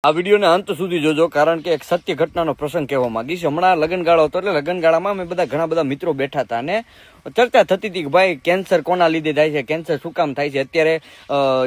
આ વિડીયોને અંત સુધી જોજો, કારણ કે એક સત્ય ઘટનાનો પ્રસંગ કહેવા માંગીશ. હમણાં લગ્નગાળો હતો, એટલે લગ્નગાળામાં અમે ઘણા બધા મિત્રો બેઠા હતા અને ચર્ચા થતી હતી કે ભાઈ કેન્સર કોના લીધે થાય છે, કેન્સર શું કામ થાય છે, અત્યારે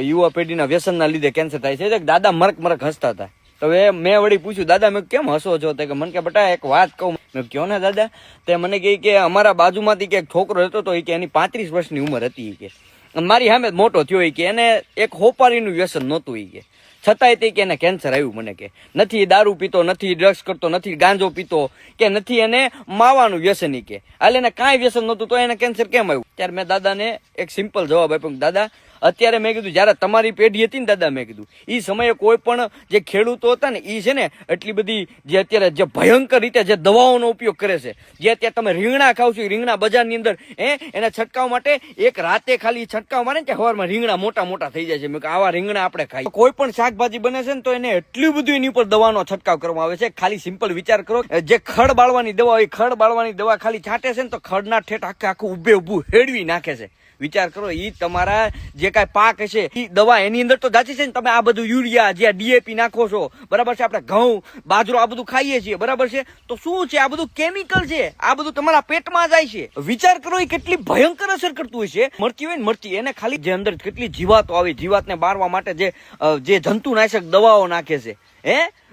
યુવા પેઢીના વ્યસનના લીધે કેન્સર થાય છે. દાદા મરક હસતા હતા. તો મેં વળી પૂછ્યું, દાદા મેં કેમ હસો છો? કે મને કે બટા એક વાત કહું. મેં કયો ને દાદા. તે મને કહે કે અમારા બાજુમાંથી કે એક છોકરો હતો તો કે એની 35 વર્ષની ઉંમર હતી કે મારી સામે મોટો થયો કે એને એક હોપારીનું વ્યસન નહોતું કે છતાંય તે કે એને કેન્સર આવ્યું. મને કે નથી દારૂ પીતો, નથી ડ્રગ્સ કરતો, નથી ગાંજો પીતો, કે નથી એને માવાનું વ્યસન કે હાલ એને કાંઈ વ્યસન નહોતું તો એને કેન્સર કેમ આવ્યું? ત્યારે મેં દાદાને એક સિમ્પલ જવાબ આપ્યો, દાદા અત્યારે મેં કીધું જયારે તમારી પેઢી હતી ને દાદા, મેં કીધું એ સમયે કોઈ પણ જે ખેડૂતો હતા ને એ છે ને એટલી બધી જે અત્યારે જે ભયંકર રીતે જે દવાઓનો ઉપયોગ કરે છે, જે અત્યારે તમે રીંગણા ખાવ છો, રીંગણા બજારની અંદર એના છંટકાવ માટે એક રાતે ખાલી છંટકાવ મારે ને કે સવારમાં રીંગણા મોટા મોટા થઈ જાય છે. મેં આવા રીંગણા આપણે ખાઈ, કોઈ પણ શાકભાજી બને છે ને તો એને એટલું બધું એની ઉપર દવાનો છંટકાવ કરવામાં આવે છે. ખાલી સિમ્પલ વિચાર કરો, જે ખડ બાળવાની દવા હોય, ખડ બાળવાની દવા ખાલી છાંટે છે ને તો ખડના ઠેઠ આખું ઊભું હેડવી નાખે છે. વિચાર કરો, ઈ તમારા જે કાંઈ પાક હશે ઈ દવા એની અંદર તો જાતી છે ને. તમે આ બધું યુરિયા જે ડીએપી નાખો છો, બરાબર છે, આપણે ઘઉં બાજરો આ બધું ખાઈએ છીએ, બરાબર છે, તો શું છે? આ બધું કેમિકલ છે, આ બધું તમારા પેટમાં જાય છે. વિચાર કરો એ કેટલી ભયંકર અસર કરતું હોય છે. મરતી હોય ને મરતી, એને ખાલી જે અંદર કેટલી જીવાતો આવી, જીવાતને મારવા માટે જે જંતુનાશક દવાઓ નાખે છે.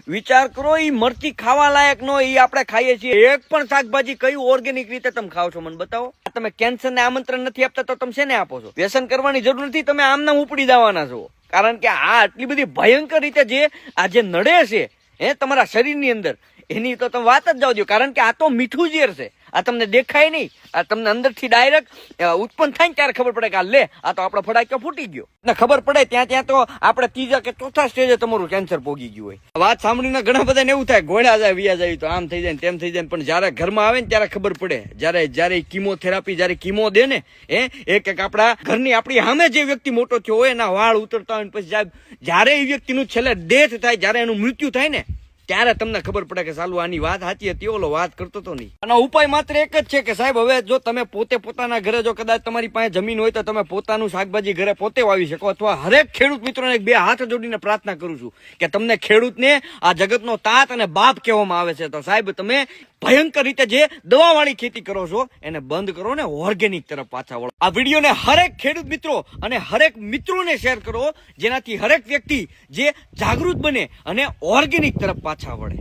વિચાર કરો, ઈ મરતી ખાવા લાયક નો, ઈ આપણે ખાઈએ છીએ. એક પણ શાકભાજી કયું ઓર્ગેનિક રીતે તમે ખાવ છો મને બતાવો. તમે કેન્સર ને આમંત્રણ નથી આપતા તો તમે શેને આપો છો? વ્યસન કરવાની જરૂર નથી, તમે આમના ઉપડી જવાના છો. કારણ કે આ આટલી બધી ભયંકર રીતે જે નડે છે તમારા શરીરની અંદર, એની તો તમે વાત જ જાવ દો. કારણ કે આ તો મીઠું ઝેર છે. આ તમને દેખાય નહીં, આ તમને અંદરથી ડાયરેક્ટ ઉત્પન્ન થાય ને ત્યારે ખબર પડે કે આ લે, આ તો આપણો ફડાક્યો ફૂટી ગયો. ને ખબર પડે ત્યાં તો આપણે ત્રીજા કે ચોથા સ્ટેજે તમારું કેન્સર પોગી ગયું હોય. વાત સાંભળીને ઘણા બધાને એવું થાય, ગોળ્યા જાય, વિયા જાય, તો આમ થઈ જાય તેમ થઈ જાય. પણ જયારે ઘરમાં આવે ને ત્યારે ખબર પડે, જયારે કીમોથેરાપી, જયારે કીમો દે ને એક આપણા ઘરની આપણી સામે જે વ્યક્તિ મોટો થયો હોય એના વાળ ઉતરતા હોય, પછી જયારે એ વ્યક્તિનું છેલ્લે ડેથ થાય, જયારે એનું મૃત્યુ થાય ને ત્યારે તમને ખબર પડે કે સાલું આની વાત સાચી હતી, ઓલો વાત કરતો તો નહીં. આનો ઉપાય માત્ર એક જ છે કે સાહેબ, હવે જો તમે પોતાના ઘરે જો કદાચ તમારી પાસે જમીન હોય તો તમે પોતાનું શાકભાજી ઘરે પોતે વાવી શકો. અથવા હરેક ખેડૂત મિત્રોને બે હાથ જોડીને પ્રાર્થના કરું છું કે તમને ખેડૂતને આ જગતનો તાત અને બાપ કહેવામાં આવે છે. તો સાહેબ તમે ભયંકર રીતે જે દવાવાળી ખેતી કરો છો એને બંધ કરો ને ઓર્ગેનિક તરફ પાછા વળો. આ વિડીયોને હરેક ખેડૂત મિત્રો અને હરેક મિત્રોને શેર કરો, જેનાથી હરેક વ્યક્તિ જે જાગૃત બને અને ઓર્ગેનિક તરફ પાછા વળે.